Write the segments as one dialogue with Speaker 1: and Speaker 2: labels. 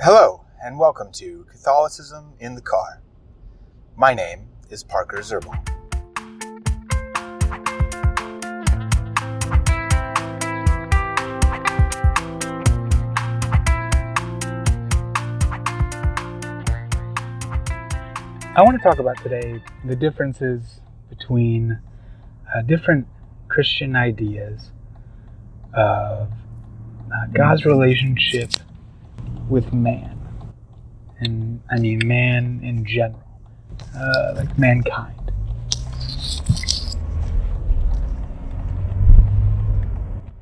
Speaker 1: Hello, and welcome to Catholicism in the Car. My name is Parker Zerbal.
Speaker 2: I want to talk about today the differences between different Christian ideas of God's relationship with man. And I mean man in general, like mankind.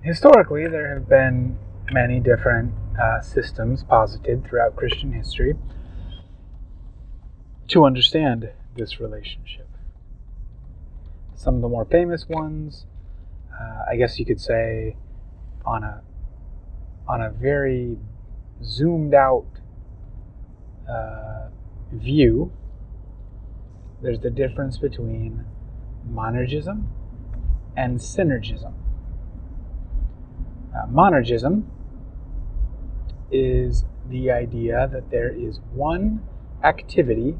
Speaker 2: Historically, there have been many different systems posited throughout Christian history to understand this relationship. Some of the more famous ones, I guess you could say, on a very zoomed out view, there's the difference between monergism and synergism. Monergism is the idea that there is one activity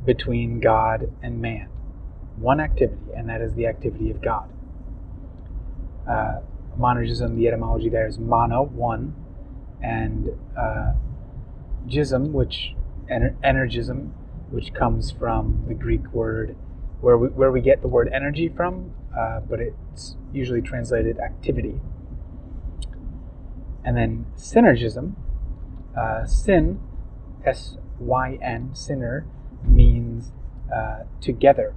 Speaker 2: between God and man. One activity, and that is the activity of God. Monergism, the etymology there is mono, one, and gism, energism, which comes from the Greek word where we get the word energy from, but it's usually translated activity. And then synergism, syn, S-Y-N, sinner, means together.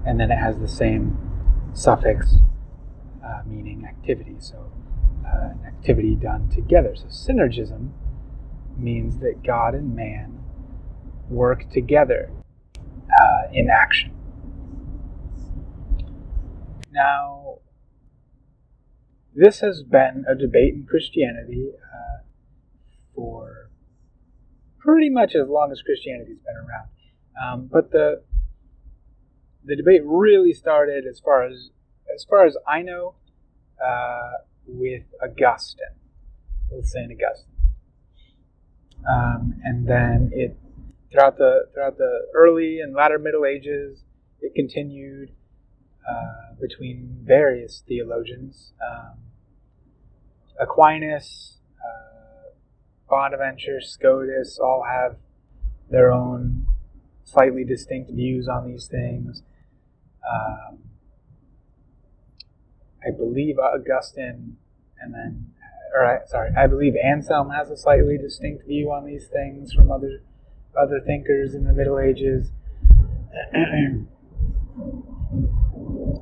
Speaker 2: And then it has the same suffix meaning activity, so an activity done together. So synergism means that God and man work together in action. Now, this has been a debate in Christianity for pretty much as long as Christianity's been around. But the debate really started, as far as I know, with Augustine, with Saint Augustine, and then it throughout the early and latter Middle Ages, it continued between various theologians. Aquinas, Bonaventure, Scotus all have their own slightly distinct views on these things. I believe Augustine, I believe Anselm has a slightly distinct view on these things from other thinkers in the Middle Ages.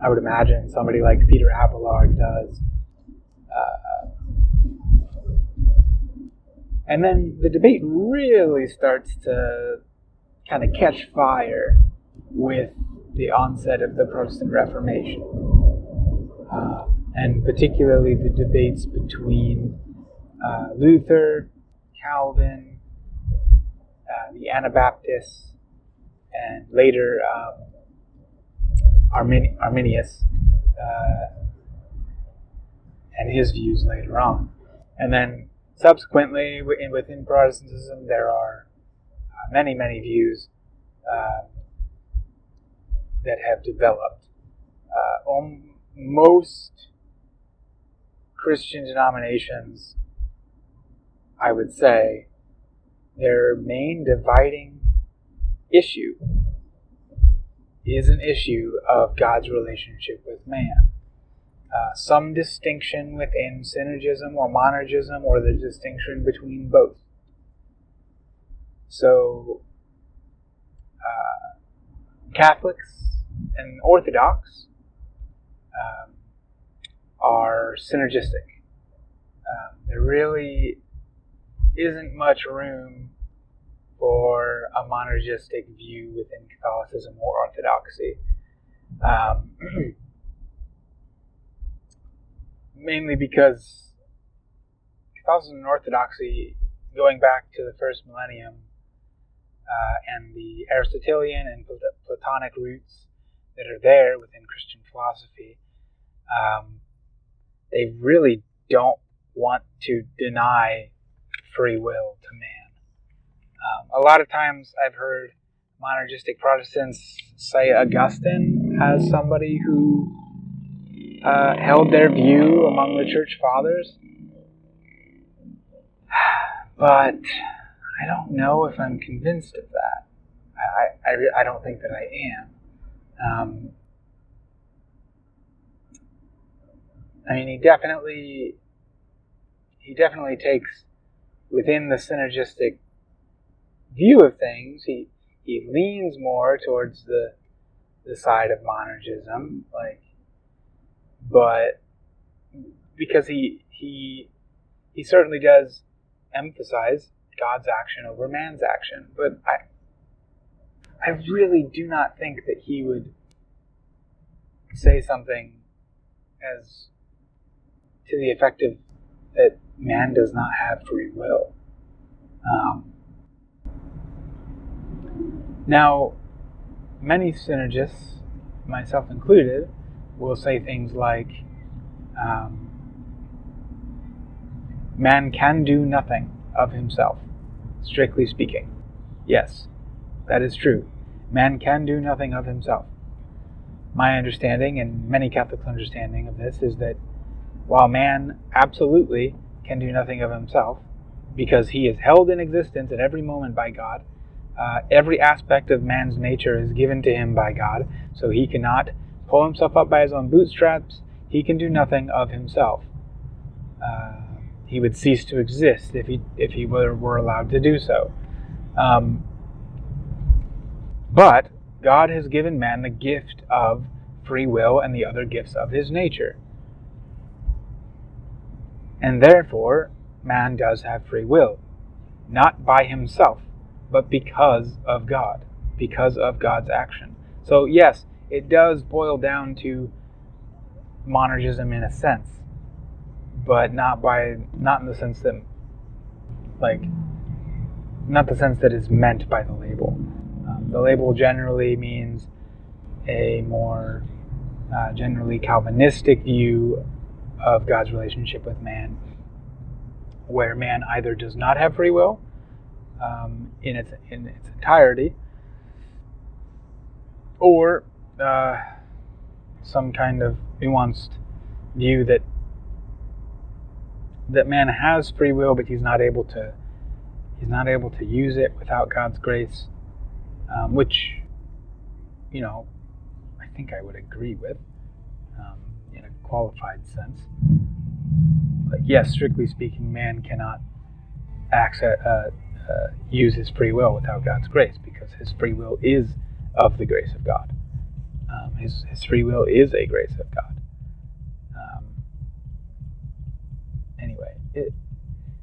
Speaker 2: I would imagine somebody like Peter Abelard does. And then the debate really starts to kind of catch fire with the onset of the Protestant Reformation. And particularly the debates between Luther, Calvin, the Anabaptists, and later Arminius, and his views later on. And then subsequently, within Protestantism, there are many views that have developed. Most Christian denominations, I would say, their main dividing issue is an issue of God's relationship with man. Some distinction within synergism or monergism, or the distinction between both. So, Catholics and Orthodox are synergistic. There really isn't much room for a monergistic view within Catholicism or Orthodoxy. Mainly because Catholicism and Orthodoxy, going back to the first millennium, and the Aristotelian and Platonic roots that are there within Christian philosophy, they really don't want to deny free will to man. A lot of times I've heard monergistic Protestants cite Augustine as somebody who held their view among the church fathers. But I don't know if I'm convinced of that. I don't think that I am. I mean, he definitely takes, within the synergistic view of things, he leans more towards the side of monergism, but because he certainly does emphasize God's action over man's action. But I really do not think that he would say something as to the effect of that man does not have free will. Now, many synergists, myself included, will say things like, man can do nothing of himself, strictly speaking. Yes, that is true. Man can do nothing of himself. My understanding, and many Catholics' understanding of this, is that while man absolutely can do nothing of himself, because he is held in existence at every moment by God, every aspect of man's nature is given to him by God, so he cannot pull himself up by his own bootstraps. He can do nothing of himself. He would cease to exist if he were allowed to do so. But God has given man the gift of free will and the other gifts of his nature. And therefore, man does have free will, not by himself, but because of God, because of God's action. So yes, it does boil down to monergism in a sense, but not in the sense that, not the sense that is meant by the label. The label generally means a more generally Calvinistic view of God's relationship with man, where man either does not have free will in its entirety, or some kind of nuanced view that man has free will, but he's not able to use it without God's grace, which, I think I would agree with in a qualified sense. Yes, strictly speaking, man cannot use his free will without God's grace, because his free will is of the grace of God. His free will is a grace of God. Anyway,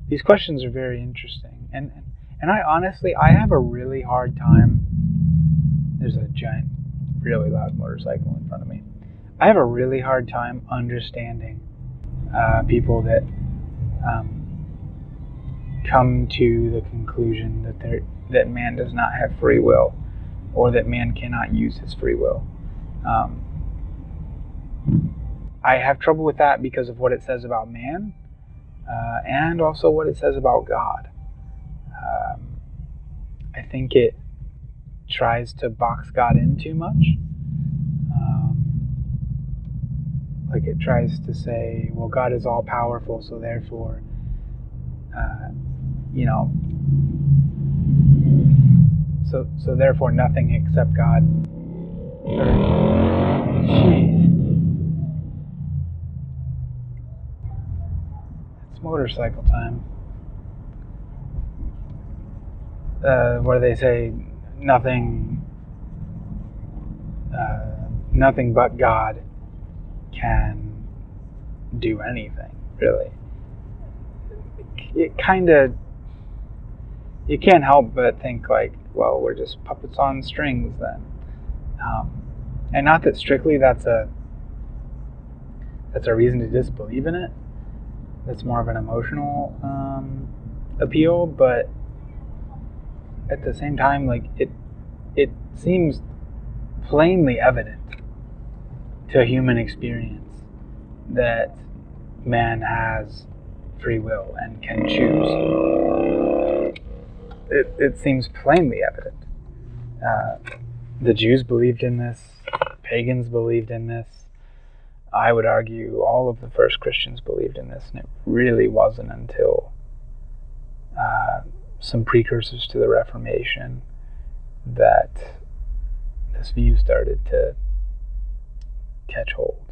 Speaker 2: these questions are very interesting, and I honestly have a really hard time. There's a giant, really loud motorcycle in front of me. I have a really hard time understanding people that come to the conclusion that man does not have free will, or that man cannot use his free will. I have trouble with that because of what it says about man, and also what it says about God. I think it tries to box God in too much. It tries to say, well, God is all powerful, so therefore, so therefore nothing except God. Jeez. It's motorcycle time. Where they say nothing but God can do anything, really. It kind of, you can't help but think well, we're just puppets on strings then. And not that strictly that's a reason to disbelieve in it. That's more of an emotional appeal, but at the same time, it seems plainly evident to human experience that man has free will and can choose. It seems plainly evident. The Jews believed in this, pagans believed in this. I would argue all of the first Christians believed in this, and it really wasn't until some precursors to the Reformation that this view started to catch hold.